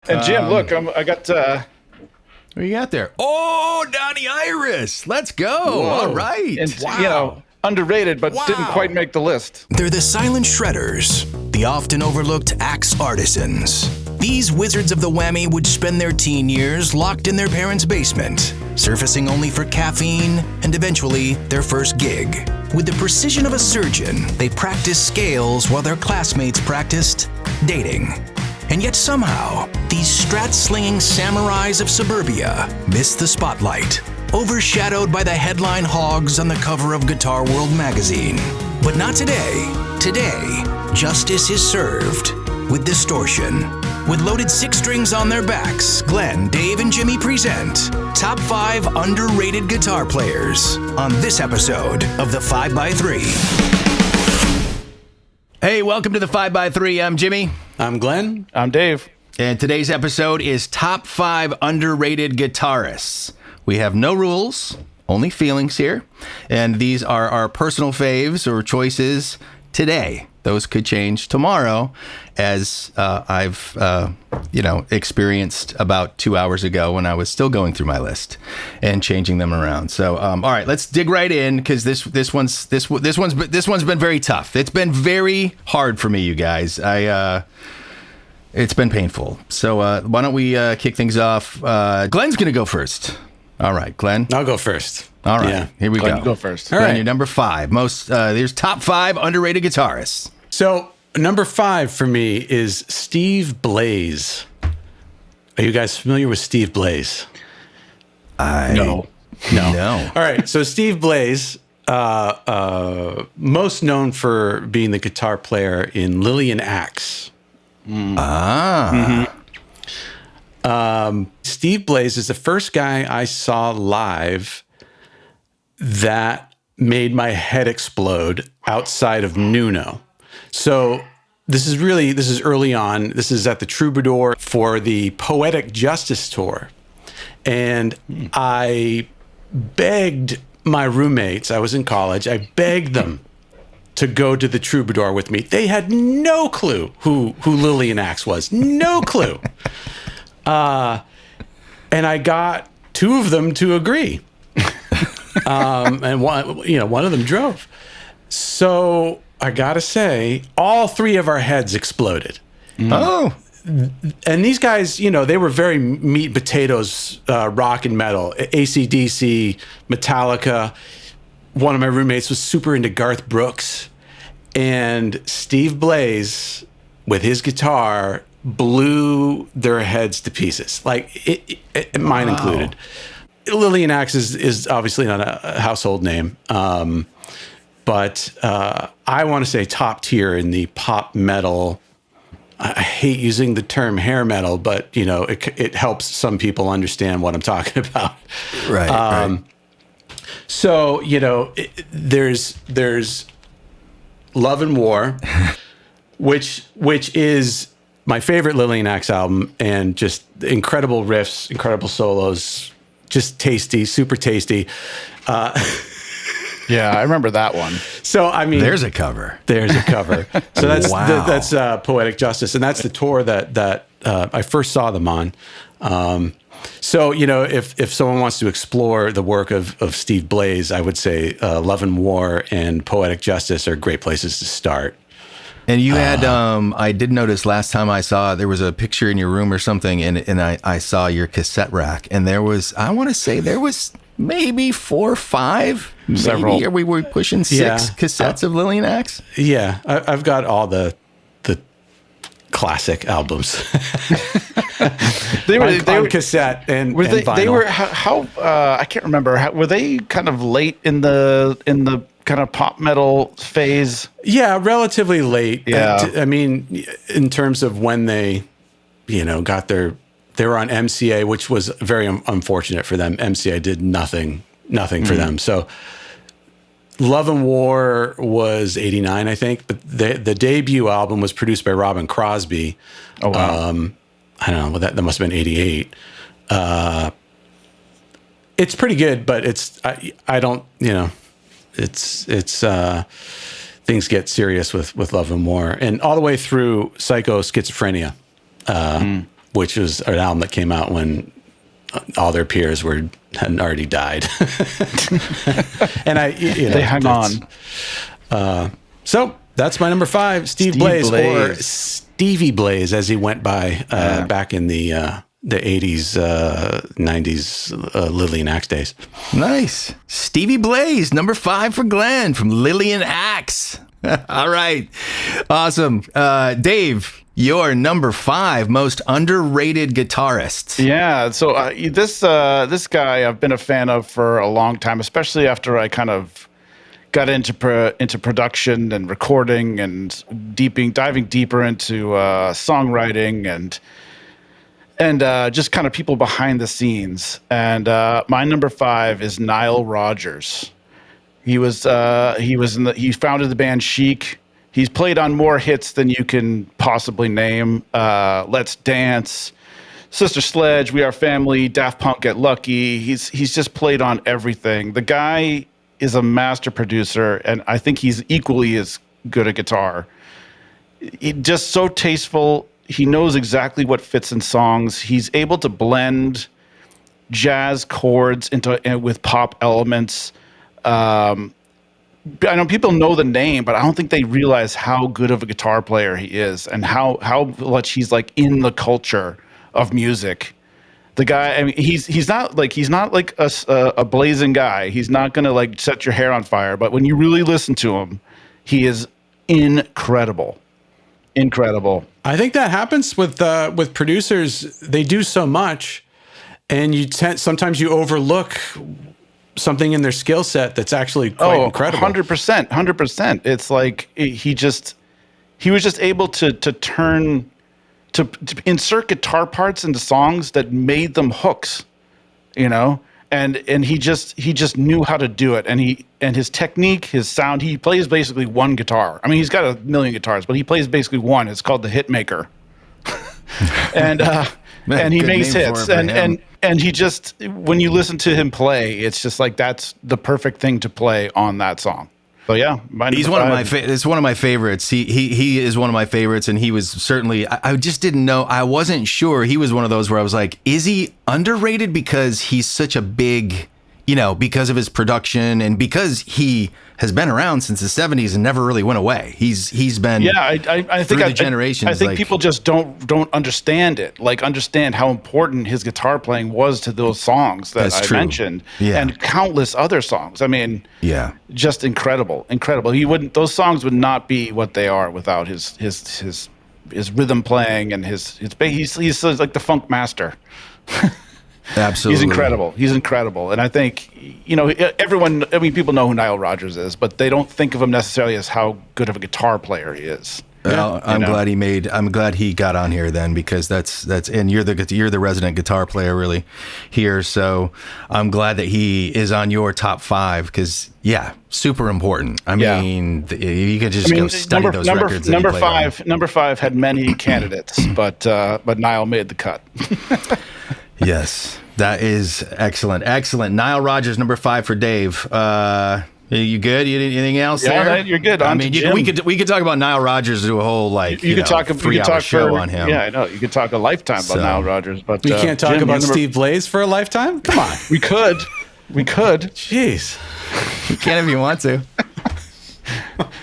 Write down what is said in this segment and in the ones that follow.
And Jim, look, I got. What you got there? Oh, Donnie Iris. Let's go. Whoa. All right. And, underrated, but didn't quite make the list. They're the silent shredders, the often overlooked axe artisans. These wizards of the whammy would spend their teen years locked in their parents' basement, surfacing only for caffeine and eventually their first gig. With the precision of a surgeon, they practiced scales while their classmates practiced dating. And yet somehow, these strat-slinging samurais of suburbia missed the spotlight, overshadowed by the headline hogs on the cover of Guitar World magazine. But not today. Today, justice is served with distortion. With loaded six strings on their backs, Glen, Dave, and Jimmy present Top 5 Underrated Guitar Players on this episode of the 5x3. Hey, welcome to the 5x3. I'm Jimmy. I'm Glenn. I'm Dave. And today's episode is Top 5 Underrated Guitarists. We have no rules, only feelings here. And these are our personal faves or choices today. Those could change tomorrow, as I've experienced about 2 hours ago when I was still going through my list and changing them around. So, all right, let's dig right in because this one's been very tough. It's been very hard for me, you guys. It's been painful. So why don't we kick things off? Glenn's gonna go first. All right, Glenn. I'll go first. All right, Here we Glenn, go. Go first. Glenn, All right. you're number 5. There's top 5 underrated guitarists. So number 5 for me is Steve Blaze. Are you guys familiar with Steve Blaze? No. No. All right. So Steve Blaze, most known for being the guitar player in Lillian Axe. Steve Blaze is the first guy I saw live that made my head explode outside of Nuno. So this is early on. This is at the Troubadour for the Poetic Justice Tour. And I begged my roommates, I was in college, I begged them to go to the Troubadour with me. They had no clue who Lillian Axe was. No clue. And I got 2 of them to agree. And one of them drove. So I gotta say, all 3 of our heads exploded. Oh. And these guys, they were very meat and potatoes, rock and metal, AC/DC, Metallica. One of my roommates was super into Garth Brooks, and Steve Blaze, with his guitar, blew their heads to pieces, like mine included. Lillian Axe is obviously not a household name, but I want to say top tier in the pop metal. I hate using the term hair metal, but it helps some people understand what I'm talking about. Right. Right. So there's Love and War, which is my favorite Lillian Axe album, and just incredible riffs, incredible solos, just tasty, super tasty. Yeah, I remember that one. So I mean, There's a cover. So that's Wow. that's Poetic Justice, and that's the tour that I first saw them on. So if someone wants to explore the work of Steve Blaze, I would say Love and War and Poetic Justice are great places to start. And you had, I did notice last time I saw, there was a picture in your room or something, and I saw your cassette rack, and there was, I want to say there was maybe 4 or 5, Several. maybe, we were pushing 6 cassettes of Lillian Axe. Yeah, I've got all the classic albums. They were on cassette and vinyl. They were how I can't remember. Were they kind of late in the kind of pop metal phase? Yeah, relatively late. Yeah. I mean, in terms of when they, got they were on MCA, which was very unfortunate for them. MCA did nothing for them. So Love and War was 89, I think, but the debut album was produced by Robin Crosby. Oh, wow. I don't know, well, that must have been 88. It's pretty good, but I don't, it's things get serious with Love and War, and all the way through Psycho Schizophrenia, which was an album that came out when all their peers hadn't already died. And they hung on. So that's my number 5, Steve Blaze, or Stevie Blaze, as he went by back in the 80s, 90s Lillian Axe days. Nice. Stevie Blaze, number 5 for Glen from Lillian Axe. All right. Awesome. Dave, your number 5 most underrated guitarist. Yeah. So this guy I've been a fan of for a long time, especially after I kind of got into production and recording and diving deeper into songwriting and just kind of people behind the scenes. And my number 5 is Nile Rodgers. He founded the band Chic. He's played on more hits than you can possibly name. Let's Dance, Sister Sledge, We Are Family, Daft Punk, Get Lucky. He's just played on everything. The guy is a master producer, and I think he's equally as good at guitar. He's just so tasteful. He knows exactly what fits in songs. He's able to blend jazz chords with pop elements. I know people know the name, but I don't think they realize how good of a guitar player he is and how much he's like in the culture of music. The guy, I mean, he's not like a blazing guy. He's not gonna like set your hair on fire. But when you really listen to him, he is incredible. I think that happens with producers. They do so much, and sometimes you overlook something in their skill set that's actually quite incredible. 100%. It's like he was just able to insert guitar parts into songs that made them hooks, and he just knew how to do it. And his technique, his sound, he plays basically one guitar. I mean, he's got a million guitars, but he plays basically one. It's called the Hitmaker. and he makes hits, and he just, when you listen to him play, it's just like that's the perfect thing to play on that song. So yeah, he's one of my it's one of my favorites. He is one of my favorites, and he was certainly. I just didn't know. I wasn't sure. He was one of those where I was like, is he underrated because he's such a big, because of his production and because he has been around since the 70s and never really went away. He's been I think the generations. I think people just don't understand it. Like understand how important his guitar playing was to those songs that I mentioned, and countless other songs. I mean, just incredible. Those songs would not be what they are without his rhythm playing and he's like the funk master. Absolutely. He's incredible. And I think, people know who Nile Rodgers is, but they don't think of him necessarily as how good of a guitar player he is. Well, I'm glad he got on here then, because that's and you're the resident guitar player really here. So I'm glad that he is on your top 5 because super important. I mean, you could just go study those records. Number 5 had many candidates, but Nile made the cut. Yes, that is excellent. Nile Rodgers, number 5 for Dave. You good? Anything else there? You're good. I mean, we could talk about Nile Rodgers, do a whole talk 3-hour show on him. Yeah, I know. You could talk a lifetime about Nile Rodgers, but we can't talk about Steve Blaze for a lifetime. Come on, we could. Jeez, you can if you want to.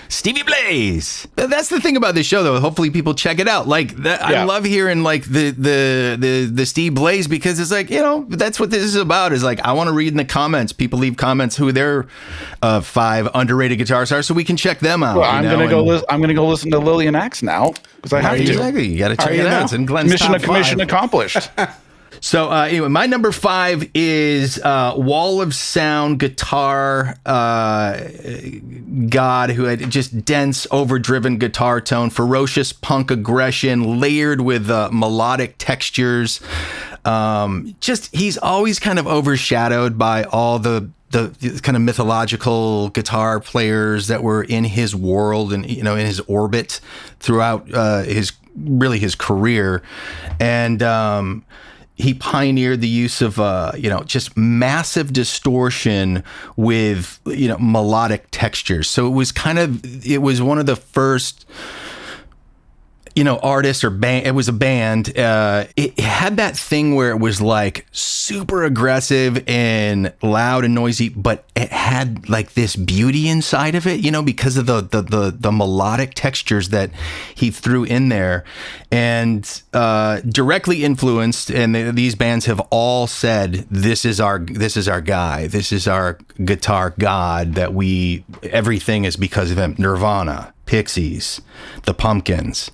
Stevie Blaze. That's the thing about this show, though. Hopefully, people check it out. Like that, I love hearing like the Steve Blaze, because it's like, that's what this is about. Is like, I want to read in the comments. People leave comments who their 5 underrated guitars are, so we can check them out. Well, I'm gonna go listen to Lillian Axe now because I have to. Exactly. You got to check it out. It's in Glen's mission accomplished. So anyway, my number 5 is wall of sound guitar god who had just dense, overdriven guitar tone, ferocious punk aggression, layered with melodic textures. He's always kind of overshadowed by all the kind of mythological guitar players that were in his world and in his orbit throughout his career, and he pioneered the use of, just massive distortion with, melodic textures. So it was one of the first artist or band. It was a band. It had that thing where it was like super aggressive and loud and noisy, but it had like this beauty inside of it, because of the melodic textures that he threw in there, and directly influenced. And these bands have all said, this is our guy. This is our guitar god that everything is because of him. Nirvana, Pixies, the Pumpkins,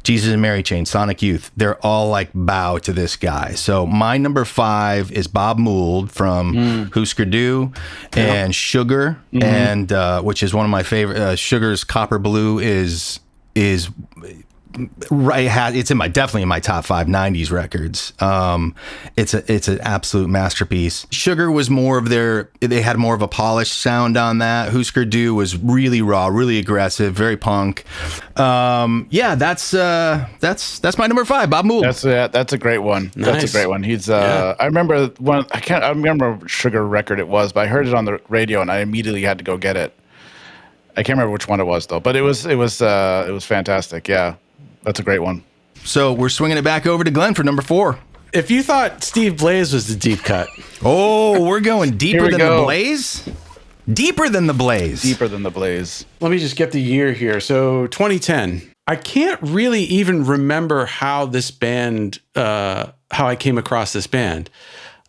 Jesus and Mary Chain, Sonic Youth, they're all like bow to this guy. So my number 5 is Bob Mould from Husker Du and Sugar, and which is one of my favorite. Sugar's Copper Blue is right. It's definitely in my top 5 90s records. It's an absolute masterpiece. Sugar was they had more of a polished sound on that. Husker Du was really raw, really aggressive, very punk. That's my number 5, Bob Mould. That's a great one. Nice. That's a great one. He's I remember I remember what Sugar record it was, but I heard it on the radio and I immediately had to go get it. I can't remember which one it was though, but it was fantastic. Yeah. That's a great one. So we're swinging it back over to Glenn for number 4. If you thought Steve Blaze was the deep cut, we're going deeper than the Blaze? Deeper than the Blaze. Deeper than the Blaze. let me just get the year here. So 2010. I can't really even remember how this band, how I came across this band.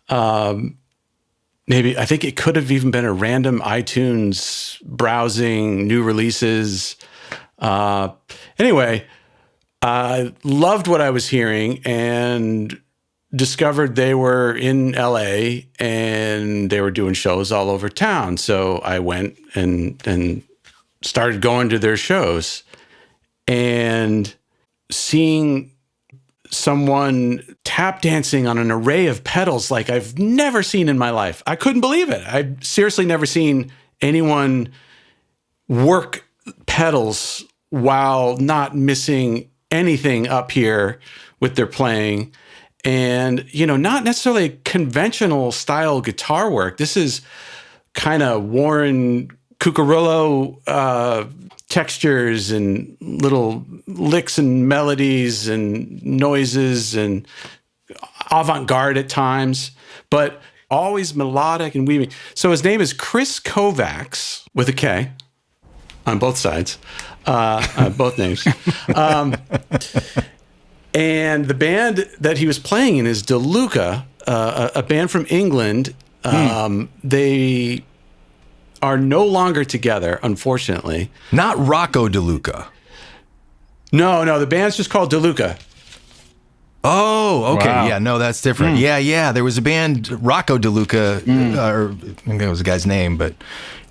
Maybe I think it could have even been a random iTunes browsing new releases. Anyway, I loved what I was hearing and discovered they were in LA and they were doing shows all over town. So I went and started going to their shows and seeing someone tap dancing on an array of pedals like I've never seen in my life. I couldn't believe it. I've seriously never seen anyone work pedals while not missing anything up here with their playing. And, not necessarily conventional style guitar work. This is kind of Warren Cucurullo textures and little licks and melodies and noises and avant-garde at times, but always melodic and weaving. So his name is Kris Kovacs with a K on both sides, both names. And the band that he was playing in is Deluka, a band from England. They are no longer together, unfortunately. Not Rocco DeLuca. No, the band's just called Deluka. Oh, okay. Wow. Yeah, no, that's different. Yeah. There was a band, Rocco DeLuca, or I think that was the guy's name, but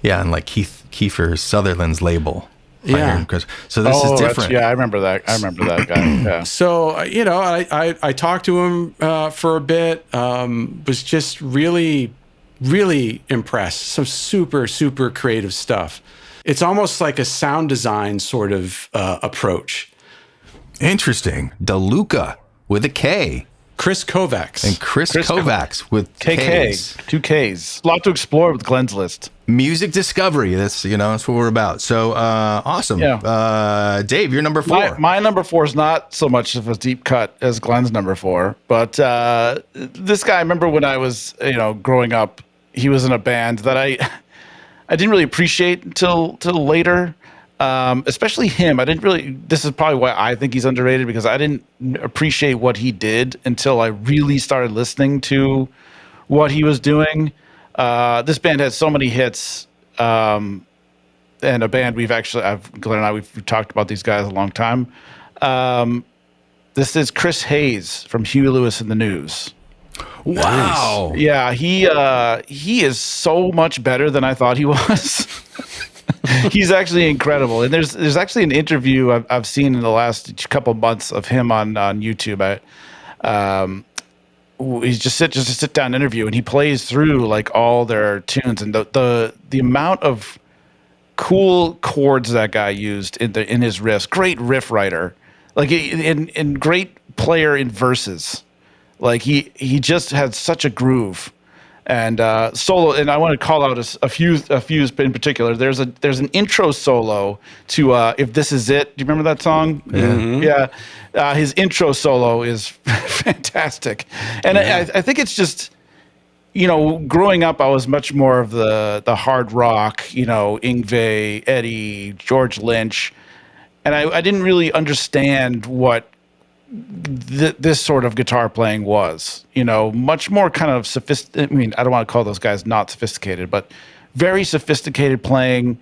yeah, and like Kiefer Sutherland's label. Yeah. So this is different. Yeah, I remember that guy. Yeah. So, I talked to him for a bit, was just really, really impressed. Some super, super creative stuff. It's almost like a sound design sort of approach. Interesting. Deluka with a K. Kris Kovacs. And Kris Kovacs with KK, Ks. 2 Ks. A lot to explore with Glen's list. Music discovery. That's what we're about. So awesome. Yeah. Dave, you're number 4. My number 4 is not so much of a deep cut as Glen's number 4, but this guy, I remember when I was growing up, he was in a band that I didn't really appreciate until later. Especially him. This is probably why I think he's underrated, because I didn't appreciate what he did until I really started listening to what he was doing. This band has so many hits, and a band Glenn and I, we've talked about these guys a long time. This is Chris Hayes from Huey Lewis and the News. Wow. Nice. Yeah, he is so much better than I thought he was. He's actually incredible, and there's actually an interview I've seen in the last couple of months of him on YouTube. He's just a sit down interview, and he plays through like all their tunes, and the amount of cool chords that guy used in his riffs. Great riff writer, like and great player in verses. Like he just had such a groove. And solo, and I want to call out a few in particular. There's an intro solo to "If This Is It." Do you remember that song? Yeah. His intro solo is fantastic, and I think it's just, growing up, I was much more of the hard rock, Yngwie, Eddie, George Lynch, and I didn't really understand what this sort of guitar playing was, much more kind of sophisticated. I mean, I don't want to call those guys not sophisticated, but very sophisticated playing,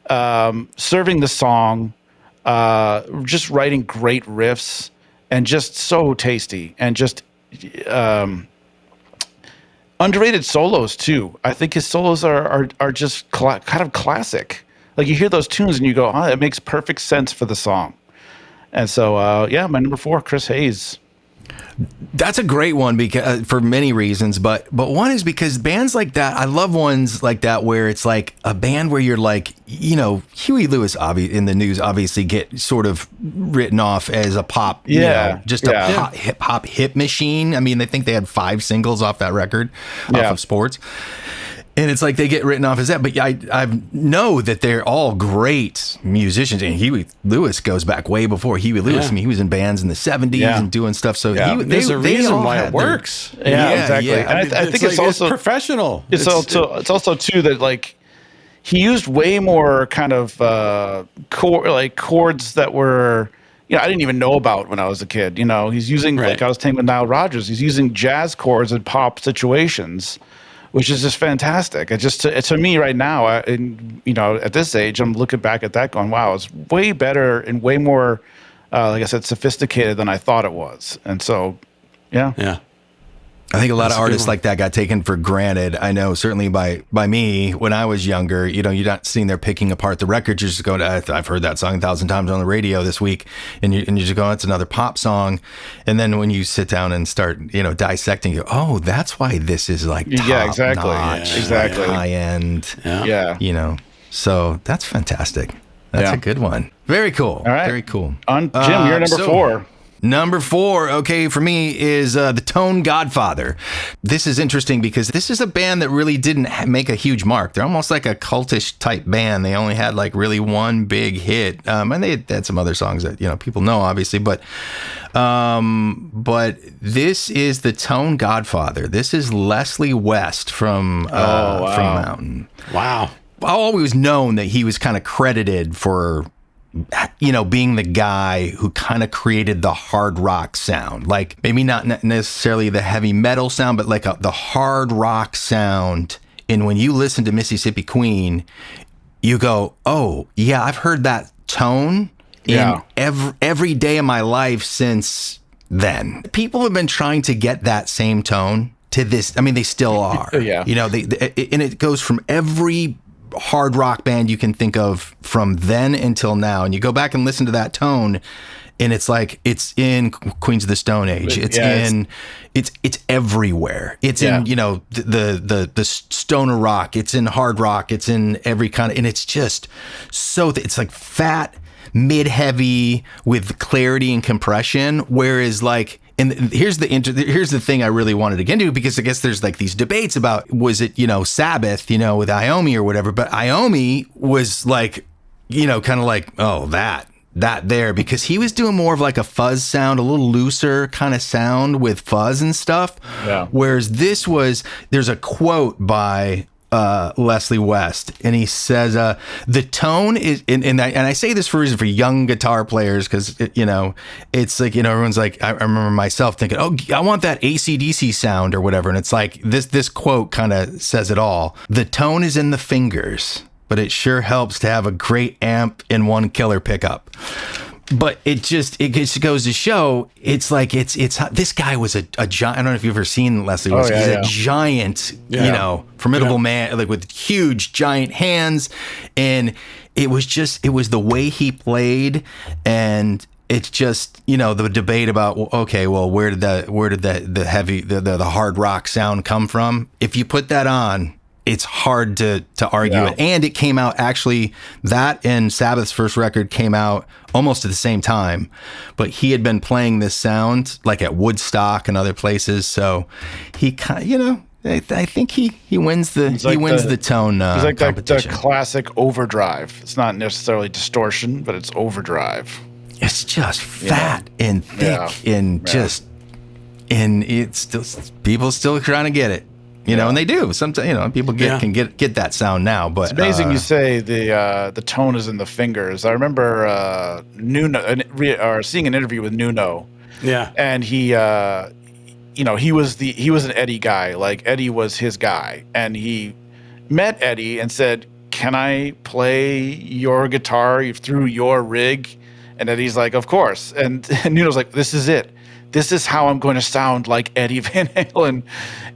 serving the song, just writing great riffs, and just so tasty, and just underrated solos too. I think his solos are just kind of classic. Like, you hear those tunes and you go, oh, it makes perfect sense for the song. And so, my number 4, Chris Hayes. That's a great one because for many reasons, but one is because bands like that, I love ones like that where it's like a band where you're like, Huey Lewis in the news obviously get sort of written off as a pop, a pop hip hop hit machine. I mean, I think they had 5 singles off that record, off of Sports. And it's like they get written off as that, but I know that they're all great musicians. And Huey Lewis goes back way before Huey Lewis. I mean, he was in bands in the 70s and doing stuff. So there's a reason why it works. Exactly. Yeah. And I think it's also professional. It's also too that, like, he used way more kind of chords that were, I didn't even know about when I was a kid. He's using, like I was saying with Nile Rodgers, he's using jazz chords in pop situations, which is just fantastic. It just, to me right now, at this age, I'm looking back at that going, wow, it's way better and way more, like I said, sophisticated than I thought it was. And so, yeah. I think a lot of artists like that got taken for granted. I know certainly by me when I was younger, you're not sitting there picking apart the records. You're just going, I've heard that song 1,000 times on the radio this week. And you're just going, it's another pop song. And then when you sit down and start, dissecting, you go, oh, that's why this is like top notch, exactly. high end. So that's fantastic. That's a good one. Very cool. All right. Very cool. Jim, you're number 4. Number 4, okay, for me is the Tone Godfather. This is interesting because this is a band that really didn't make a huge mark. They're almost like a cultish type band. They only had like really one big hit, and they had some other songs that people know, obviously. But this is the Tone Godfather. This is Leslie West from Mountain. Wow. I always known that he was kind of credited for being the guy who kind of created the hard rock sound, like maybe not necessarily the heavy metal sound, but like the hard rock sound. And when you listen to Mississippi Queen, you go, oh yeah, I've heard that tone in every day of my life since then. People have been trying to get that same tone to this. I mean, they still are. And it goes from every hard rock band you can think of from then until now, and you go back and listen to that tone, and it's like it's in Queens of the Stone Age. It's everywhere. It's in the stoner rock. It's in hard rock. It's in every kind of, and it's just so it's like fat, mid-heavy with clarity and compression. Whereas like. And here's the thing I really wanted to get into, because I guess there's like these debates about, was it, Sabbath, with Iommi or whatever, but Iommi was like, kind of like, oh, that there, because he was doing more of like a fuzz sound, a little looser kind of sound with fuzz and stuff. Yeah. Whereas there's a quote by Leslie West, and he says the tone is, and I say this for a reason, for young guitar players, because it's like everyone's like, I remember myself thinking, oh, I want that AC/DC sound or whatever, and it's like this quote kind of says it all. The tone is in the fingers, but it sure helps to have a great amp and one killer pickup. But it just goes to show, it's like it's this guy was a giant. I don't know if you've ever seen Leslie West. He's a giant, formidable man, like with huge giant hands, and it was the way he played, and it's just the debate about, okay, well, where did the heavy the hard rock sound come from? If you put that on, it's hard to argue it. And it came out, actually, that and Sabbath's first record came out almost at the same time, but he had been playing this sound like at Woodstock and other places. So he kind of, I think he wins the like the tone He's like the competition. classic overdrive. It's not necessarily distortion, but it's overdrive. It's just fat and thick and just, and it's still, people still trying to get it, you know, and they do. Sometimes, you know, people can get that sound now, but It's amazing you say the tone is in the fingers. I remember Nuno, seeing an interview with Nuno. Yeah. And he, you know, he was an Eddie guy. Like Eddie was his guy, and he met Eddie and said, "Can I play your guitar through your rig?" And Eddie's like, "Of course." And Nuno's like, "This is it. This is how I'm going to sound like Eddie Van Halen."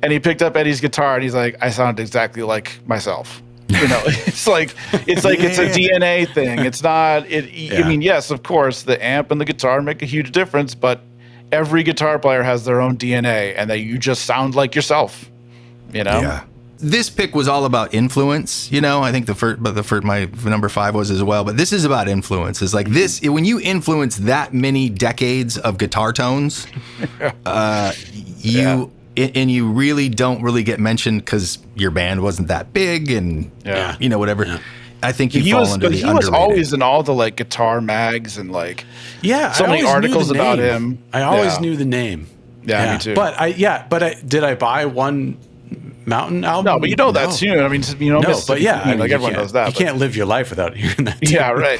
And he picked up Eddie's guitar, and he's like, "I sound exactly like myself." You know, it's like it's a DNA thing. It's not. I mean, yes, of course, the amp and the guitar make a huge difference, but every guitar player has their own DNA, and you just sound like yourself. You know. Yeah. This pick was all about influence, you know. I think my number 5 was as well. But this is about influence. It's like this when you influence that many decades of guitar tones, you really don't really get mentioned because your band wasn't that big, and you know, whatever. Yeah. I think you fall under the underrated. He was always in all the like guitar mags and like so many articles about him. I always knew the name. Yeah, me too. But did I buy one Mountain album? No, but you know that tune. I mean, you know, but I mean, like everyone knows that. You can't live your life without hearing that tune. Yeah, right.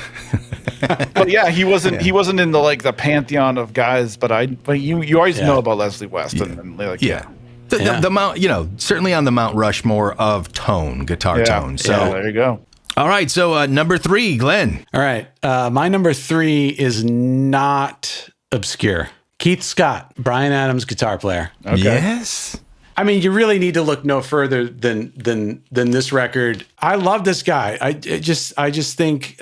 But yeah, he wasn't in the pantheon of guys. But you always know about Leslie West and like the Mount, you know, certainly on the Mount Rushmore of guitar tone. So there you go. All right, so number 3, Glenn. All right, my number 3 is not obscure. Keith Scott, Bryan Adams guitar player. Okay. Yes. I mean, you really need to look no further than this record. I love this guy. I just think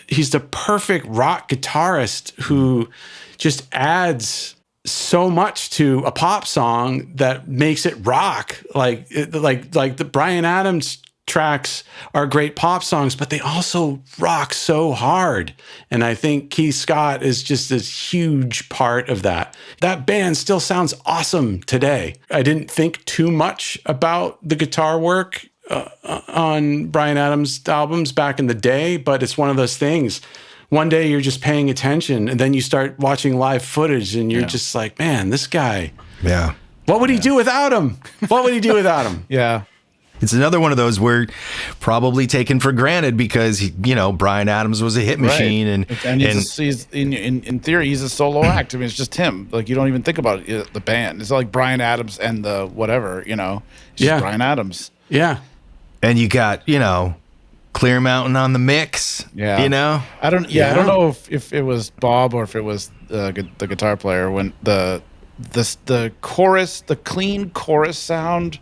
he's the perfect rock guitarist who just adds so much to a pop song that makes it rock. Like the Bryan Adams tracks are great pop songs, but they also rock so hard. And I think Keith Scott is just this huge part of that. That band still sounds awesome today. I didn't think too much about the guitar work on Bryan Adams albums back in the day, but it's one of those things. One day you're just paying attention, and then you start watching live footage, and you're just like, man, this guy. Yeah. What would he do without him? What would he do without him? Yeah. It's another one of those we're probably taken for granted because, you know, Bryan Adams was a hit machine. Right. And he's in theory, he's a solo act. I mean, it's just him. Like, you don't even think about the band. It's like Bryan Adams and the whatever, you know. It's just Bryan Adams. Yeah. And you got, you know, Clear Mountain on the mix. Yeah. You know? I don't know if it was Bob or if it was the guitar player when the chorus, the clean chorus sound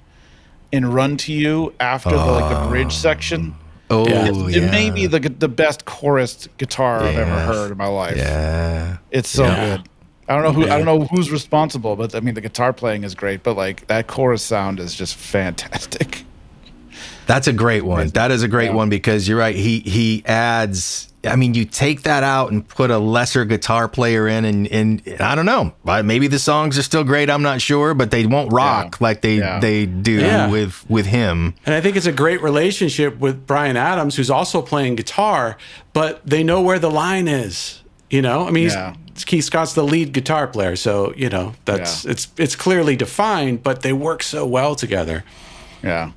in Run to You after the bridge section. Oh, it may be the best chorus guitar I've ever heard in my life. Yeah. It's so good. I don't know who's responsible, but I mean the guitar playing is great, but like that chorus sound is just fantastic. That's a great one. That is a great one because you're right. He adds. I mean, you take that out and put a lesser guitar player in, and I don't know. Maybe the songs are still great. I'm not sure, but they won't rock like they do with him. And I think it's a great relationship with Bryan Adams, who's also playing guitar, but they know where the line is. You know, I mean, Keith Scott's the lead guitar player, so you know that's it's clearly defined, but they work so well together. Yeah.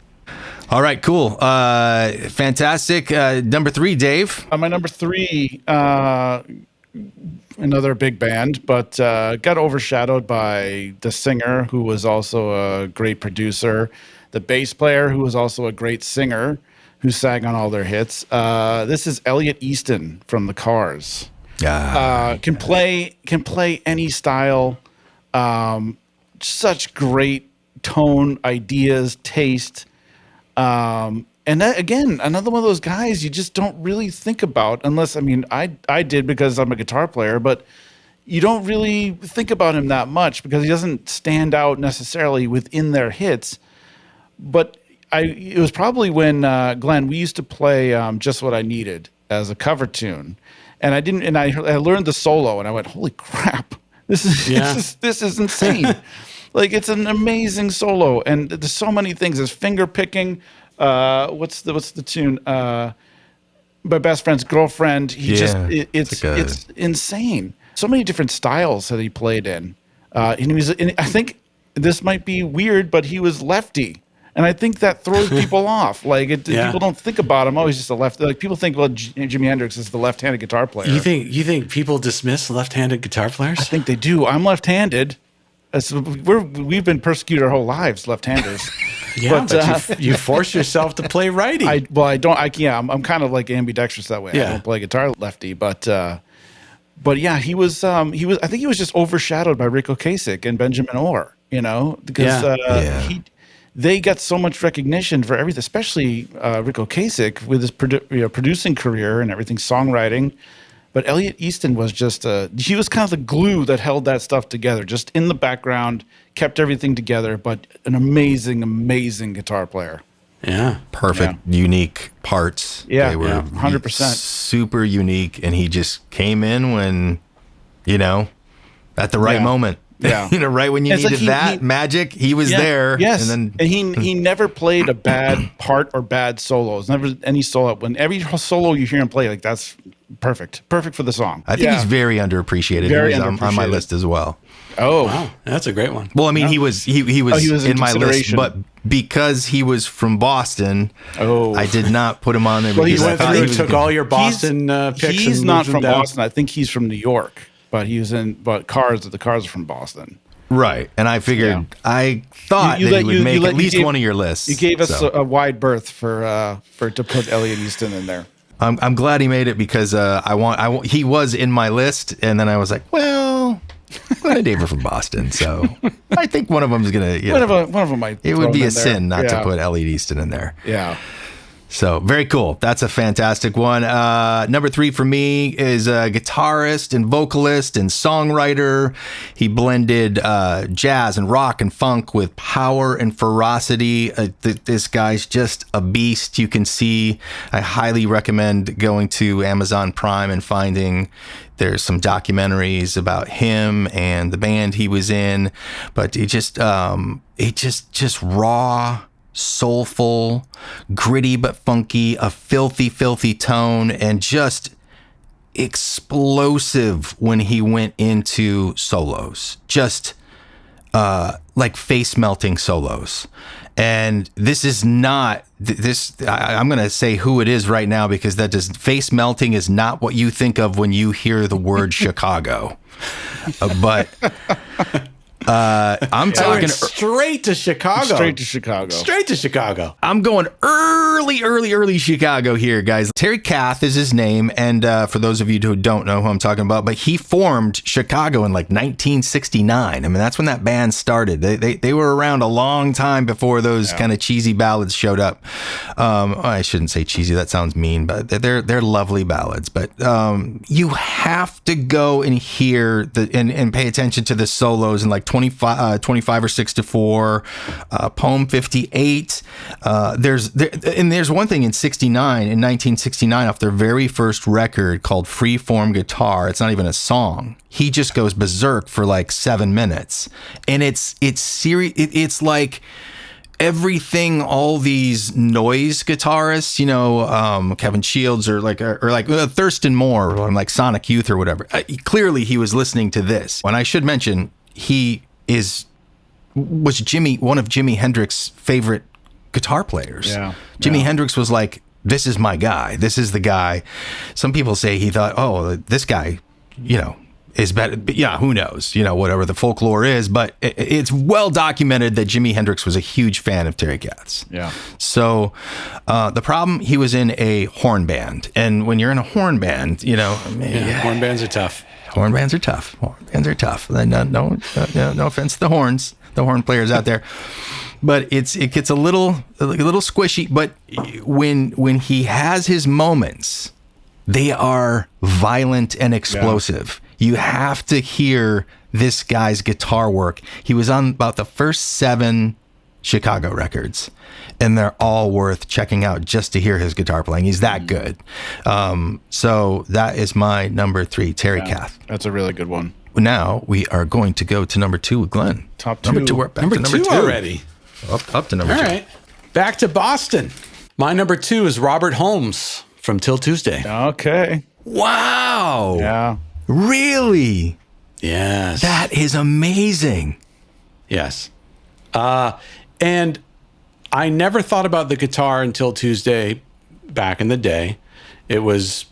All right, cool. Fantastic. Number 3, Dave. My number 3, another big band, but got overshadowed by the singer, who was also a great producer, the bass player, who was also a great singer, who sang on all their hits. This is Elliot Easton from the Cars. Can play any style. Such great tone, ideas, taste. And that, again, another one of those guys you just don't really think about unless, I mean, I did because I'm a guitar player, but you don't really think about him that much because he doesn't stand out necessarily within their hits. But it was probably when, Glenn, we used to play Just What I Needed as a cover tune. And I learned the solo and I went, holy crap, this is insane. Like, it's an amazing solo, and there's so many things. There's finger picking. What's the tune? My best friend's girlfriend. It's insane. So many different styles that he played in. And he was. And I think this might be weird, but he was lefty, and I think that throws people off. Like, people don't think about him. Oh, he's just a lefty. Like, people think, well, Jimi Hendrix is the left-handed guitar player. You think people dismiss left-handed guitar players? I think they do. I'm left-handed. We've been persecuted our whole lives, left-handers. Yeah, but you force yourself to play righty. I'm kind of like ambidextrous that way. Yeah. I don't play guitar lefty, but yeah, he was. I think he was just overshadowed by Rick Ocasek and Benjamin Orr. Because they got so much recognition for everything, especially Rick Ocasek with his producing career and everything, songwriting. But Elliot Easton was just he was kind of the glue that held that stuff together, just in the background, kept everything together, but an amazing, amazing guitar player. Yeah. Perfect, unique parts. Yeah, they were 100%. Super unique, and he just came in when, at the right moment. Yeah. Right when you needed magic, he was there. Yes. And he never played a bad part or bad solos. Never any solo. When every solo you hear him play, like, that's perfect. Perfect for the song. I think he's very underappreciated. Very He's on my list as well. Oh, wow. That's a great one. Well, I mean, he was in my list, but because he was from Boston, I did not put him on there. Well, he because went through and took all your Boston picks. He's not from Boston. I think he's from New York. But the Cars are from Boston. Right. And I figured, I thought that he would make at least one of your lists. You gave us a wide berth to put Elliot Easton in there. I'm glad he made it because he was in my list, and then I was like, well, David from Boston, so I think one of them is gonna. One of them might. It would be a sin not to put Elliot Easton in there. Yeah. So very cool. That's a fantastic one. Number 3 for me is a guitarist and vocalist and songwriter. He blended jazz and rock and funk with power and ferocity. This guy's just a beast. You can see. I highly recommend going to Amazon Prime and finding. There's some documentaries about him and the band he was in, but it just raw, soulful, gritty but funky, a filthy, filthy tone, and just explosive when he went into solos. Just like face melting solos. And this is not this. I'm going to say who it is right now because face melting is not what you think of when you hear the word Chicago. But I'm talking straight to Chicago. Straight to Chicago. I'm going early Chicago here, guys. Terry Kath is his name, and for those of you who don't know who I'm talking about, but he formed Chicago in like 1969. I mean, that's when that band started. They were around a long time before those kind of cheesy ballads showed up. I shouldn't say cheesy. That sounds mean, but they're lovely ballads. But you have to go and hear and pay attention to the solos in like 25 or 6 to 4, Poem 58. There's one thing in 1969, off their very first record called Freeform Guitar. It's not even a song. He just goes berserk for like 7 minutes, and it's serious. It's like everything all these noise guitarists, Kevin Shields or like Thurston Moore or like Sonic Youth or whatever. Clearly, he was listening to this. And I should mention he was one of Jimi Hendrix's favorite guitar players. Yeah. Jimi Hendrix was like, this is my guy. This is the guy. Some people say he thought, oh, this guy, is better. But yeah, who knows, whatever the folklore is. But it's well documented that Jimi Hendrix was a huge fan of Terry Kath. Yeah. So the problem, he was in a horn band. And when you're in a horn band, horn bands are tough. Horn bands are tough. No offense to the horn players out there, but it gets a little squishy. But when he has his moments, they are violent and explosive. Yeah. You have to hear this guy's guitar work. He was on about the first 7 Chicago records, and they're all worth checking out just to hear his guitar playing. He's that good. So that is my number 3, Terry Kath. That's a really good one. now we are going to go to number 2 with Glenn. Top Number 2. 2. We're back Number to two number 2 already. Up to number 2. All right. Back to Boston. My number 2 is Robert Holmes from Till Tuesday. Okay. Wow. Yeah. Really? Yes. That is amazing. Yes. And I never thought about the guitar until Tuesday back in the day. It was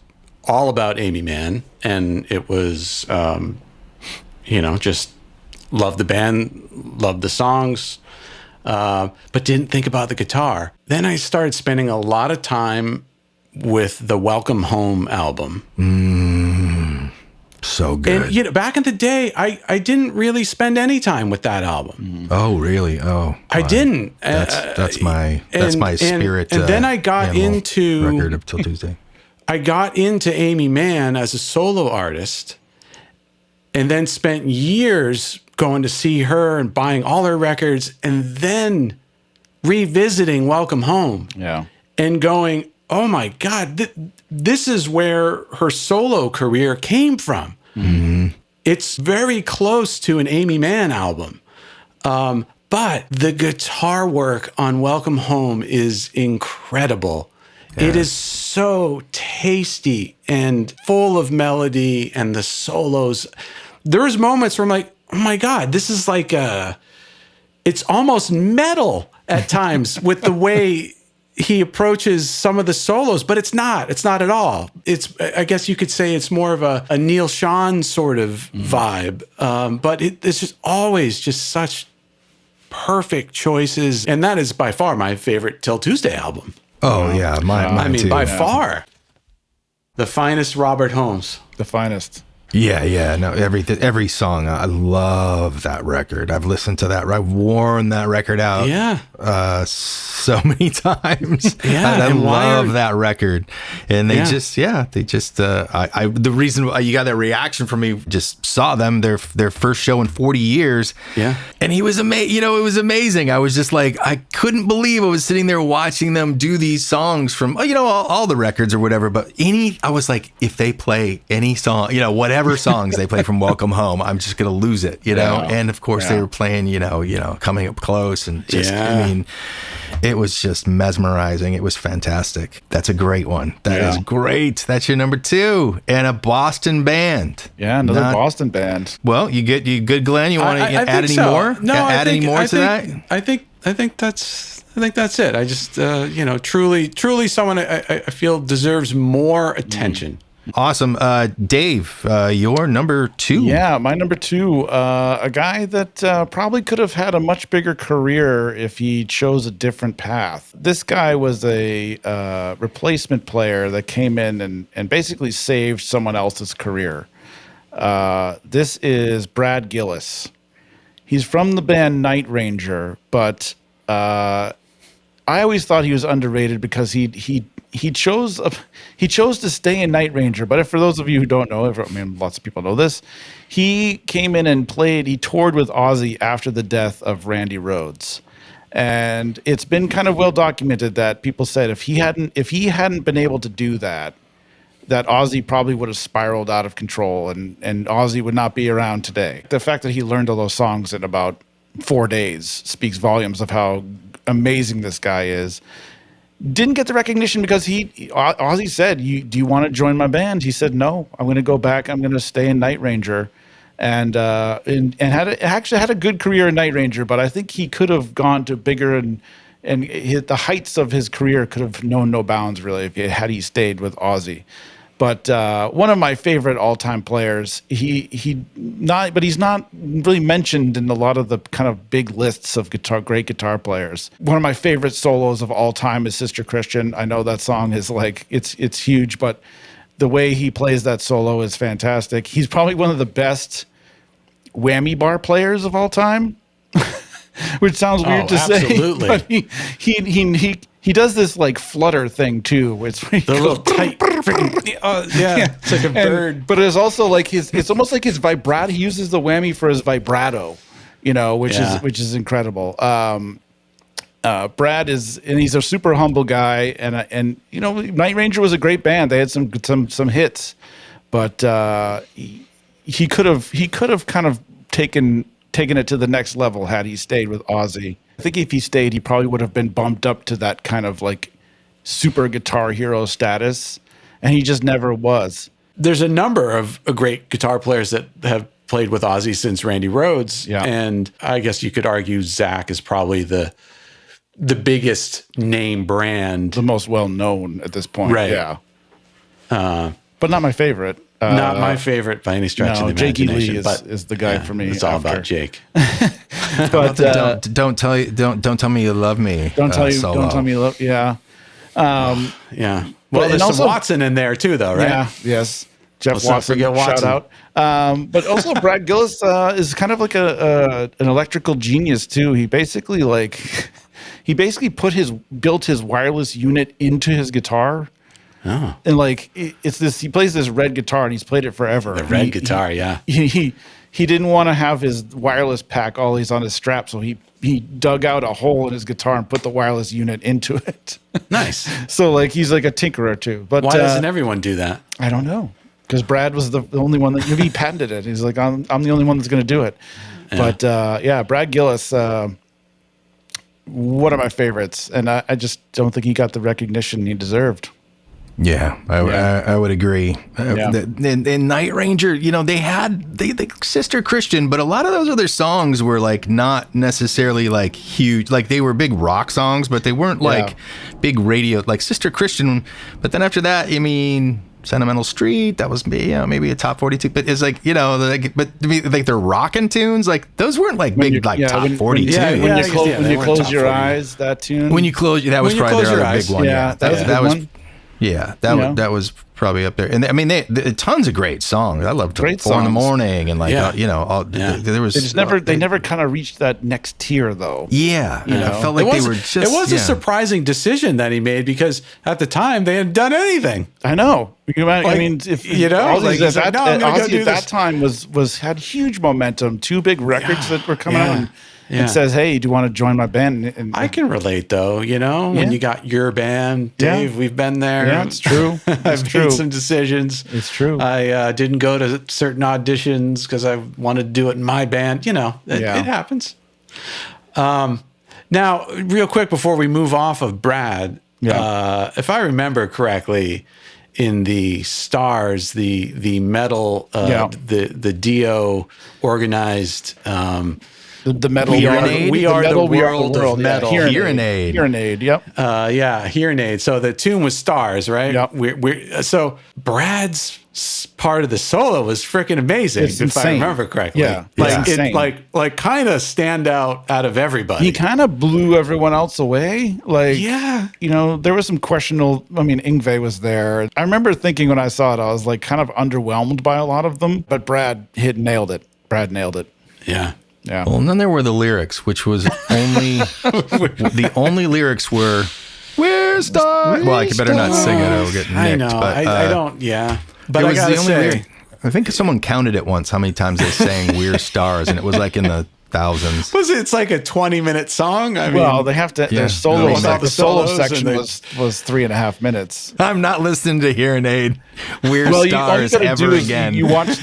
all about Amy Mann, and it was, just loved the band, loved the songs, but didn't think about the guitar. Then I started spending a lot of time with the Welcome Home album. So good. And, back in the day, I didn't really spend any time with that album. Oh, really? Oh, I didn't. That's my spirit. And then I got into record of Till Tuesday. I got into Amy Mann as a solo artist, and then spent years going to see her and buying all her records, and then revisiting Welcome Home. Yeah. And going, oh my God, this is where her solo career came from. Mm-hmm. It's very close to an Amy Mann album. But the guitar work on Welcome Home is incredible. Yeah. It is so tasty and full of melody, and the solos. There's moments where I'm like, oh my God, this is like it's almost metal at times with the way he approaches some of the solos, but it's not at all. I guess you could say it's more of a Neil Schon sort of vibe. But it's just always just such perfect choices. And that is by far my favorite Till Tuesday album. Oh yeah. Mine too. By far the finest Robert Holmes. The finest. Yeah. No, every song. I love that record. I've listened to that. I've worn that record out. Yeah. So many times. Yeah. I love that record. And the reason why you got that reaction from me, just saw them, their first show in 40 years. Yeah. And he was amazing. It was amazing. I was just like, I couldn't believe I was sitting there watching them do these songs from, all the records or whatever. But I was like, if they play any song, whatever songs they play from Welcome Home, I'm just going to lose it, Yeah. And of course they were playing, Coming Up Close, and just, it was just mesmerizing. It was fantastic. That's a great one. That is great. That's your number 2, and a Boston band. Yeah, another Boston band. Well, you good, Glenn? You want to add any more? No, add any more to that? I think that's it. I just truly someone I feel deserves more attention. Awesome. Dave, your number 2. Yeah, my number 2, a guy that probably could have had a much bigger career if he chose a different path. This guy was a replacement player that came in and basically saved someone else's career. This is Brad Gillis. He's from the band Night Ranger, but I always thought he was underrated because he chose to stay in Night Ranger. But for those of you who don't know, lots of people know this, he came in and he toured with Ozzy after the death of Randy Rhoads. And it's been kind of well documented that people said if he hadn't been able to do that Ozzy probably would have spiraled out of control and Ozzy would not be around today. The fact that he learned all those songs in about 4 days speaks volumes of how amazing this guy is. Didn't get the recognition because Ozzy said, do you want to join my band? He said, no, I'm going to go back. I'm going to stay in Night Ranger. And actually had a good career in Night Ranger, but I think he could have gone to bigger and the heights of his career could have known no bounds really had he stayed with Ozzy. But one of my favorite all-time players. He's not really mentioned in a lot of the kind of big lists of great guitar players. One of my favorite solos of all time is Sister Christian. I know that song is it's huge, but the way he plays that solo is fantastic. He's probably one of the best whammy bar players of all time, which sounds weird to absolutely. say. But he does this flutter thing too. It's the little tight. It's like a bird. But it's also it's almost like his vibrato. He uses the whammy for his vibrato, which is incredible. Brad he's a super humble guy, and Night Ranger was a great band. They had some hits, but he could have kind of taken it to the next level had he stayed with Ozzy. I think if he stayed, he probably would have been bumped up to that kind of like super guitar hero status, and he just never was. There's a number of great guitar players that have played with Ozzy since Randy Rhoads, and I guess you could argue Zach is probably the biggest name brand, the most well known at this point, right? Yeah, but not my favorite. Not my favorite by any stretch of the Jake imagination. Lee is the guy for me. It's all about Jake. But don't tell me you love me. Don't tell me you love. Yeah. Yeah. Well, there's some Watson in there too, though, right? Yeah. Yes. Jeff Let's not Watson. forget Watson. Shout out. But also Brad Gillis is kind of like an electrical genius too. He basically built his wireless unit into his guitar. Oh. And like it's this, he plays this red guitar and he's played it forever. The red guitar, yeah. He didn't want to have his wireless pack always on his strap, so he dug out a hole in his guitar and put the wireless unit into it. Nice. So like he's like a tinkerer too. But why doesn't everyone do that? I don't know. Because Brad was the only one that he patented it. He's like, I'm the only one that's going to do it. Yeah. But Brad Gillis, one of my favorites, and I just don't think he got the recognition he deserved. Yeah, I would agree. In Night Ranger, they had they Sister Christian, but a lot of those other songs were like not necessarily like huge. Like they were big rock songs, but they weren't like big radio, like Sister Christian. But then after that, I mean, Sentimental Street, that was maybe a top 42. But it's like, but to me, like they're rockin' tunes, like those weren't like big top 42. When you close your eyes, that tune. When you close, that was probably their other big one. Yeah, that was a good one. Yeah, that was probably up there. And I mean, they tons of great songs. I loved 4 in the morning and there was they never kind of reached that next tier though. Yeah, I felt like they were just. It was a surprising decision that he made because at the time they hadn't done anything. I know. I mean, if Ozzy at that time had huge momentum. 2 big records that were coming out. It says, "Hey, do you want to join my band?" And I can relate, though. When you got your band, Dave, we've been there. Yeah, it's true. I've made some decisions. It's true. I didn't go to certain auditions because I wanted to do it in my band. It happens. Now, real quick before we move off of Brad, if I remember correctly, in the Stars, the metal, the Dio organized. The metal. We are the world of metal. Hearinade. Yep. Hearinade. So the tune was Stars, right? Yep. So Brad's part of the solo was freaking amazing, if I remember correctly. Yeah. Like kind of stand out of everybody. He kind of blew everyone else away. There was some questionable. I mean, Yngwie was there. I remember thinking when I saw it, I was like kind of underwhelmed by a lot of them. But Brad nailed it. Yeah. Yeah. Well, and then there were the lyrics, which was only the only lyrics were "We're stars." Well, I better not sing it; I'll get nicked. I know. But, I don't. Yeah. But it was the only lyric. I think someone counted it once how many times they sang "We're stars," and it was like in the thousands. It's like a 20-minute song? I mean, they have to. Their solo. The solo section was 3.5 minutes. I'm not listening to Hearinade. We're stars ever again. You watch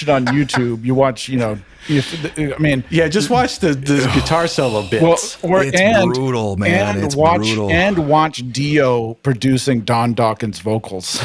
it on YouTube. You watch. Just watch the guitar solo bits. It's brutal, man. It's brutal. And watch Dio producing Don Dawkins vocals.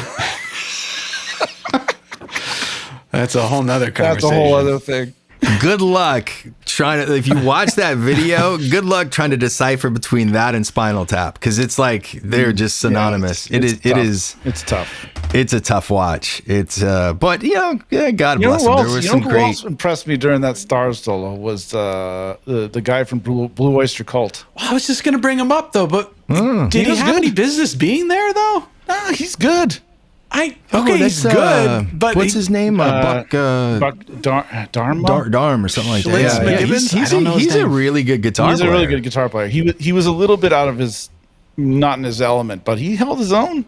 That's a whole nother conversation. That's a whole other thing. Good luck if you watch that video, good luck trying to decipher between that and Spinal Tap, because it's like they're just synonymous. It's tough. It's a tough watch. It's but God bless him. There was some who great. else impressed me during that Stars solo was the guy from Blue Oyster Cult. Well, I was just going to bring him up though, but did he have any business being there though? Nah, he's good. He's good, but what's his name? Buck Dharma or something like that. He's a really good guitar player. He's a really good guitar player. He was a little bit out of his, not in his element, but he held his own.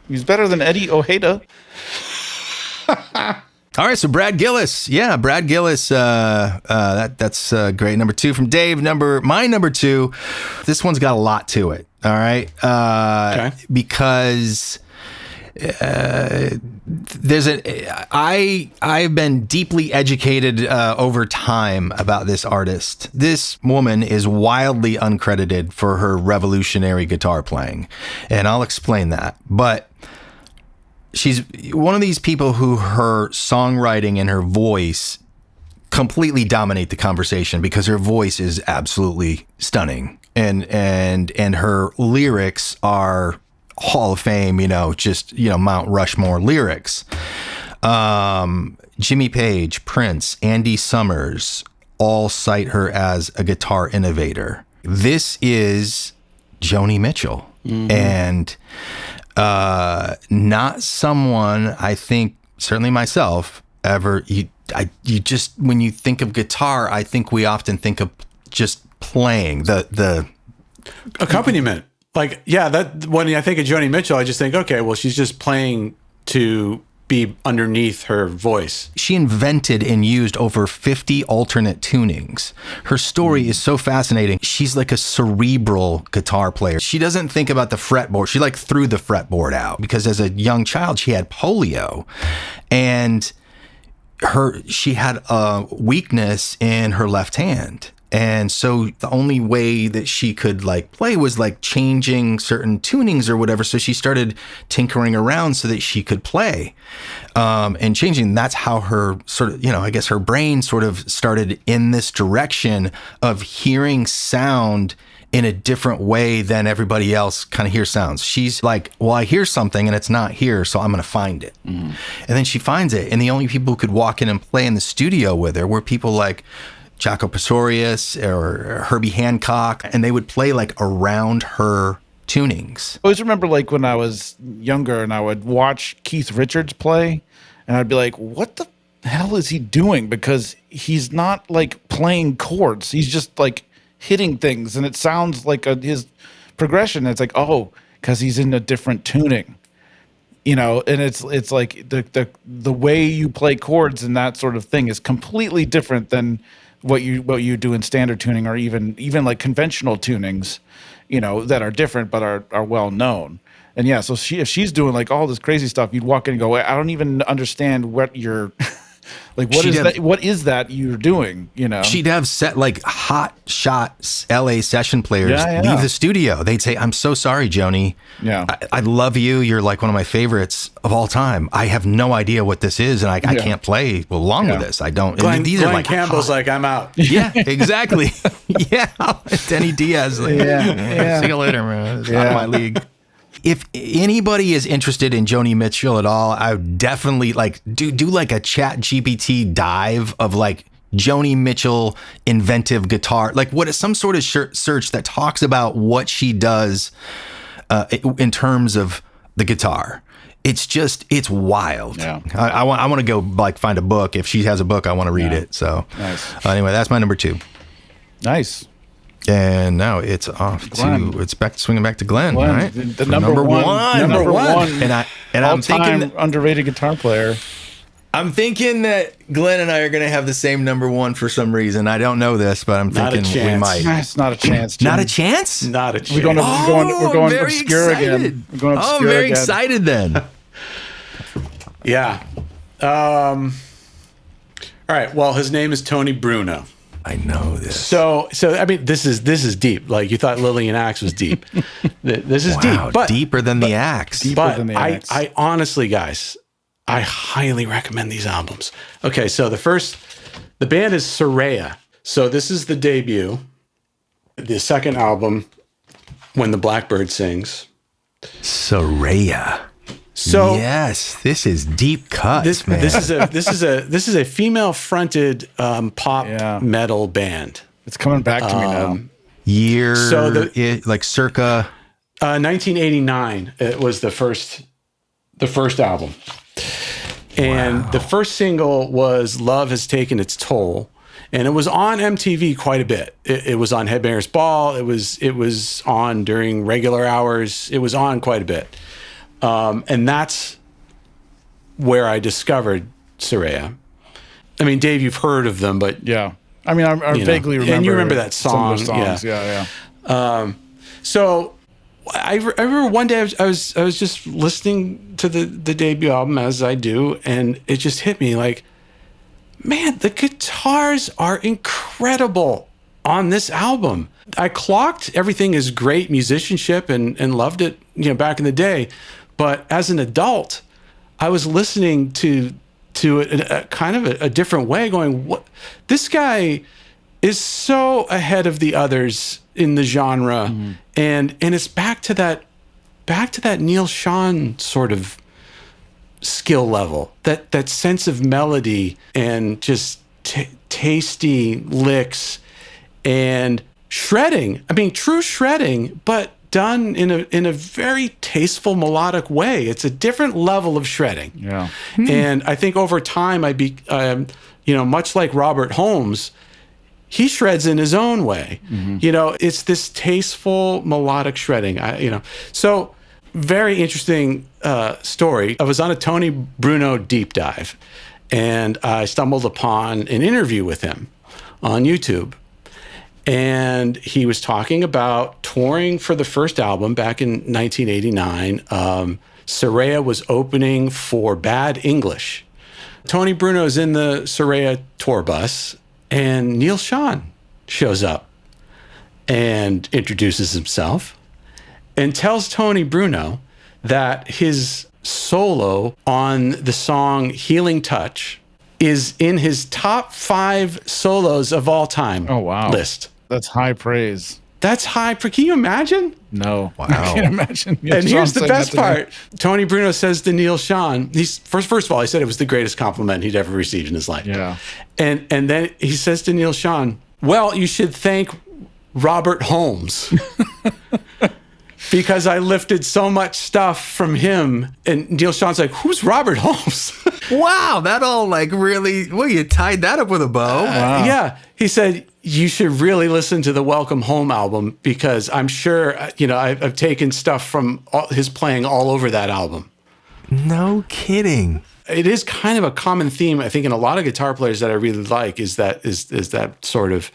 He's better than Eddie Ojeda. All right, so Brad Gillis. Yeah, Brad Gillis. That's great. Number 2 from Dave. My number 2. This one's got a lot to it. All right. Okay. Because I've been deeply educated over time about this artist. This woman is wildly uncredited for her revolutionary guitar playing, and I'll explain that. But she's one of these people who her songwriting and her voice completely dominate the conversation because her voice is absolutely stunning, and her lyrics are Hall of Fame, just Mount Rushmore lyrics. Jimmy Page, Prince, Andy Summers all cite her as a guitar innovator. This is Joni Mitchell, and not someone, I think, certainly myself, ever you just, when you think of guitar, I think we often think of just playing the accompaniment. Like, yeah, that when I think of Joni Mitchell, I just think, okay, well, she's just playing to be underneath her voice. She invented and used over 50 alternate tunings. Her story is so fascinating. She's like a cerebral guitar player. She doesn't think about the fretboard. She threw the fretboard out because as a young child, she had polio, and she had a weakness in her left hand. And so the only way that she could play was changing certain tunings or whatever. So she started tinkering around so that she could play and changing. That's how her sort of, I guess her brain sort of started in this direction of hearing sound in a different way than everybody else kind of hears sounds. She's like, well, I hear something and it's not here, so I'm going to find it. And then she finds it. And the only people who could walk in and play in the studio with her were people like Jaco Pastorius or Herbie Hancock, and they would play around her tunings. I always remember when I was younger and I would watch Keith Richards play, and I'd be like, what the hell is he doing? Because he's not playing chords. He's just hitting things, and it sounds like his progression. It's because he's in a different tuning. And it's like the way you play chords and that sort of thing is completely different than what you do in standard tuning, or even conventional tunings, that are different but are well known. And yeah, so if she's doing all this crazy stuff, you'd walk in and go, I don't even understand what you're what is that you're doing, She'd have set hot shot LA session players leave the studio. They'd say, I'm so sorry, Joni. Yeah. I love you. You're one of my favorites of all time. I have no idea what this is, and I can't play along with this. I don't. Glen Campbell's hot. I'm out. Yeah, exactly. Yeah. Denny Diaz. See you later, man. It's out of my league. If anybody is interested in Joni Mitchell at all, I would definitely do a Chat GPT dive of Joni Mitchell inventive guitar, what is some sort of search that talks about what she does in terms of the guitar. It's wild. Yeah. I want to go find a book. If she has a book, I want to read it. So nice. Anyway, that's my number 2. Nice. And now it's off Glen. Swinging back to Glen, right? The number one. And I'm thinking underrated guitar player. I'm thinking that Glen and I are going to have the same number 1 for some reason. I don't know this, but I'm thinking we might. It's not a chance. Jim. Not a chance? Not a chance. We're going obscure again. We're going obscure I'm very again. excited then. Yeah. All right. Well, his name is Tony Bruno. I know this. So I mean, this is deep. You thought Lillian Axe was deep. This is deep, but deeper than the Axe. Deeper than the Axe. I honestly, guys, I highly recommend these albums. Okay, so the band is Soraya. So this is the debut, the second album, When the Blackbird Sings. Soraya. So yes, this is deep cuts, man. This is a female fronted pop metal band. It's coming back to me now. Year circa 1989. It was the first album, and the first single was "Love Has Taken Its Toll," and it was on MTV quite a bit. It was on Headbangers Ball. It was on during regular hours. It was on quite a bit. And that's where I discovered Soraya. I mean, Dave, you've heard of them, but yeah, I mean, I vaguely remember. And you remember that song? Some of the songs. Yeah. So I remember one day I was just listening to the debut album, as I do, and it just hit me like, man, the guitars are incredible on this album. I clocked everything as great musicianship and loved it, back in the day. But as an adult, I was listening to a kind of a different way, going, what? This guy is so ahead of the others in the genre. And it's back to that Neil Schon sort of skill level, that sense of melody and just tasty licks and shredding. I mean, true shredding, but done in a very tasteful, melodic way. It's a different level of shredding. Yeah. And I think over time, much like Robert Holmes, he shreds in his own way. It's this tasteful, melodic shredding. So very interesting story. I was on a Tony Bruno deep dive, and I stumbled upon an interview with him on YouTube. And he was talking about touring for the first album back in 1989. Soraya was opening for Bad English. Tony Bruno's in the Soraya tour bus, and Neil Schon shows up and introduces himself and tells Tony Bruno that his solo on the song Healing Touch is in his top 5 solos of all time. Oh, wow. List. That's high praise. That's high. Can you imagine? No. Wow. I can't imagine. And here's the best part. Tony Bruno says to Neil Schon, first of all, he said it was the greatest compliment he'd ever received in his life. Yeah. And then he says to Neil Schon, well, you should thank Robert Holmes because I lifted so much stuff from him. And Neil Schon's like, who's Robert Holmes? Wow, that all really, you tied that up with a bow. Yeah. He said, you should really listen to the Welcome Home album because I'm sure, I've taken stuff from his playing all over that album. No kidding. It is kind of a common theme, I think, in a lot of guitar players that I really like is that sort of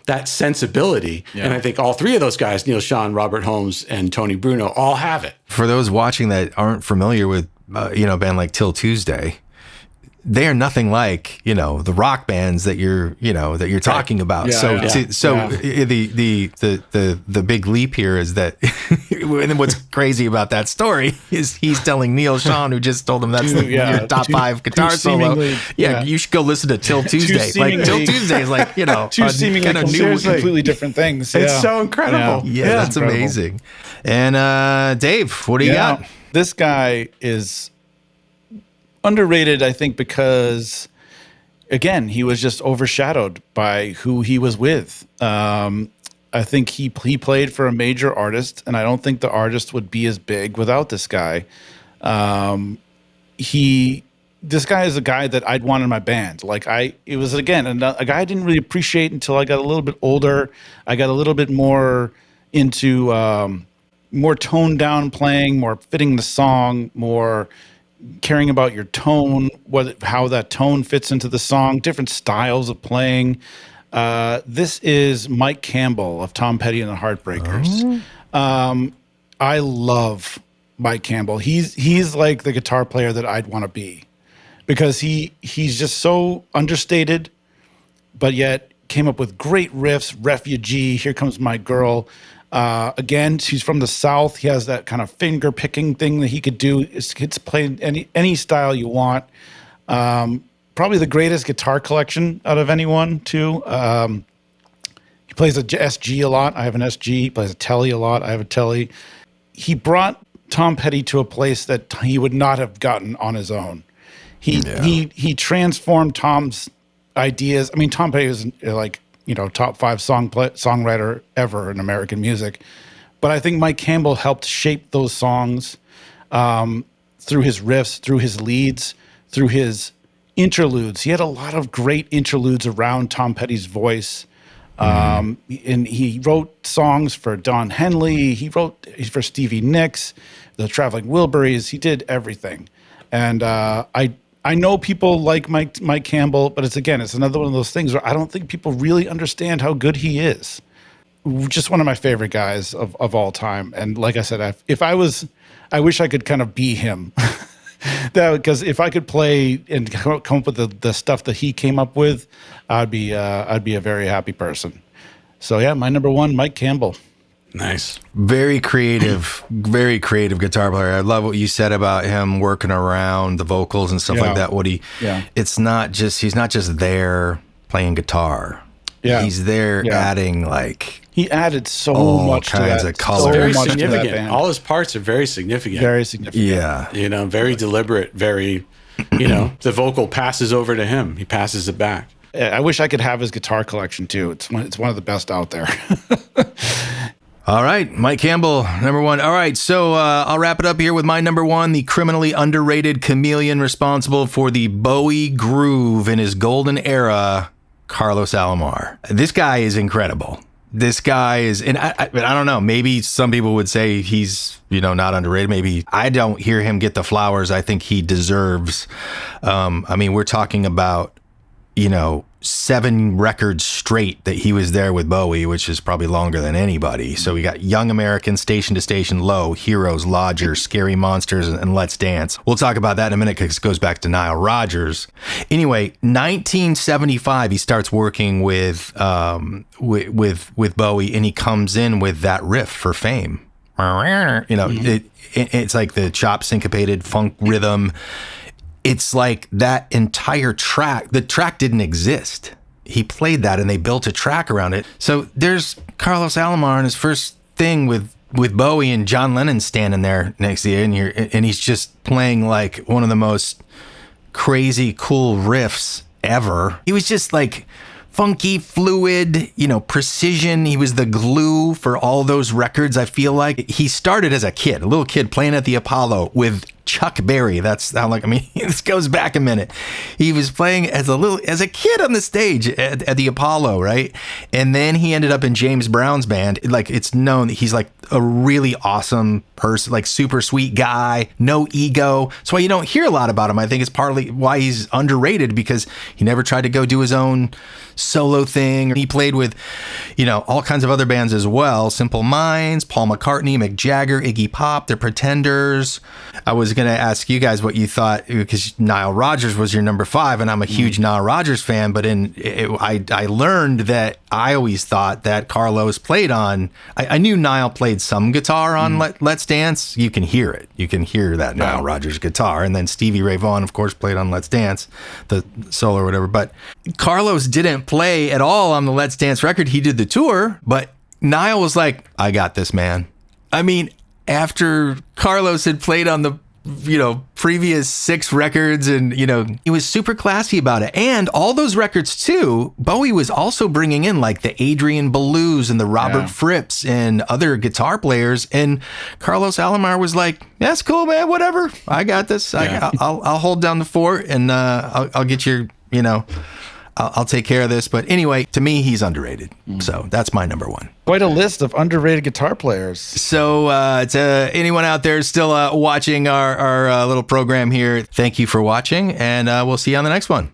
that sensibility. Yeah. And I think all 3 of those guys, Neil Schon, Robert Holmes, and Tony Bruno, all have it. For those watching that aren't familiar with, a band like Till Tuesday, they are nothing like, the rock bands that you're talking about. Yeah, The big leap here is that, and what's crazy about that story is he's telling Neil Schon, who just told him that's your top 5 guitar solo. You should go listen to Till Tuesday. Like Till Tuesday is like, two seemingly completely different things. It's so incredible. Yeah, that's incredible. Amazing. And Dave, what do you got? This guy is underrated, I think, because again, he was just overshadowed by who he was with. I think he played for a major artist, and I don't think the artist would be as big without this guy. This guy is a guy that I'd want in my band. It was again a guy I didn't really appreciate until I got a little bit older. I got a little bit more into more toned down playing, more fitting the song, more caring about your tone, how that tone fits into the song, different styles of playing. This is Mike Campbell of Tom Petty and the Heartbreakers. I love Mike Campbell. He's like the guitar player that I'd want to be because he's just so understated, but yet came up with great riffs. Refugee, Here Comes My Girl. Again, she's from the South. He has that kind of finger picking thing that he could do. It's played any style you want. Probably the greatest guitar collection out of anyone too. He plays a SG a lot. I have an SG. He plays a Telly a lot. I have a Telly. He brought Tom Petty to a place that he would not have gotten on his own. He transformed Tom's ideas. I mean, Tom Petty was top 5 songwriter ever in American music. But I think Mike Campbell helped shape those songs through his riffs, through his leads, through his interludes. He had a lot of great interludes around Tom Petty's voice. And he wrote songs for Don Henley. He wrote for Stevie Nicks, the Traveling Wilburys. He did everything. And I know people like Mike Campbell, but it's another one of those things where I don't think people really understand how good he is. just one of my favorite guys of all time. And like I said, I wish I could kind of be him. Because if I could play and come up with the stuff that he came up with, I'd be a very happy person. So yeah, my number one, Mike Campbell. Nice. Very creative guitar player. I love what you said about him working around the vocals and stuff like that. He's not just there playing guitar. Yeah. He's there adding he added so much kinds to that. of color. So Very much to that significant. band. All his parts are very significant. Very significant. Yeah. Very deliberate, very, the vocal passes over to him. He passes it back. I wish I could have his guitar collection too. It's one of the best out there. All right, Mike Campbell, number one. All right, so I'll wrap it up here with my number one, the criminally underrated chameleon responsible for the Bowie groove in his golden era, Carlos Alomar. This guy is incredible. This guy is, and I don't know, maybe some people would say he's, not underrated. Maybe I don't hear him get the flowers I think he deserves. We're talking about, 7 records straight that he was there with Bowie, which is probably longer than anybody. So we got Young Americans, Station to Station, Low, Heroes, Lodger, Scary Monsters, and Let's Dance. We'll talk about that in a minute because it goes back to Nile Rodgers. Anyway, 1975, he starts working with Bowie, and he comes in with that riff for Fame. It's like the chop syncopated funk rhythm. It's like that entire track, the track didn't exist. He played that and they built a track around it. So there's Carlos Alomar in his first thing with Bowie and John Lennon standing there next to you, and he's just playing like one of the most crazy, cool riffs ever. He was just like funky, fluid, precision. He was the glue for all those records, I feel like. He started as a little kid playing at the Apollo with Chuck Berry. That's how, this goes back a minute. He was playing as a kid on the stage at the Apollo, right? And then he ended up in James Brown's band. Like, it's known that he's like a really awesome person, like super sweet guy, no ego. That's why you don't hear a lot about him. I think it's partly why he's underrated, because he never tried to go do his own solo thing. He played with, all kinds of other bands as well. Simple Minds, Paul McCartney, Mick Jagger, Iggy Pop, The Pretenders. I was going to ask you guys what you thought, because Nile Rodgers was your number 5, and I'm a huge Nile Rodgers fan, but I learned that I always thought that Carlos played on, I knew Nile played some guitar on Let's Dance. You can hear it. You can hear that Nile Rodgers guitar. And then Stevie Ray Vaughan, of course, played on Let's Dance, the solo or whatever. But Carlos didn't play at all on the Let's Dance record. He did the tour, but Nile was like, I got this, man. I mean, after Carlos had played on the previous 6 records, and he was super classy about it. And all those records too, Bowie was also bringing in like the Adrian Belews and the Robert Fripps and other guitar players, and Carlos Alomar was like, that's cool, man, whatever, I got this. I'll hold down the fort, and I'll get your I'll take care of this. But anyway, to me, he's underrated. So that's my number one. Quite a list of underrated guitar players. So to anyone out there still watching our little program here, thank you for watching, and we'll see you on the next one.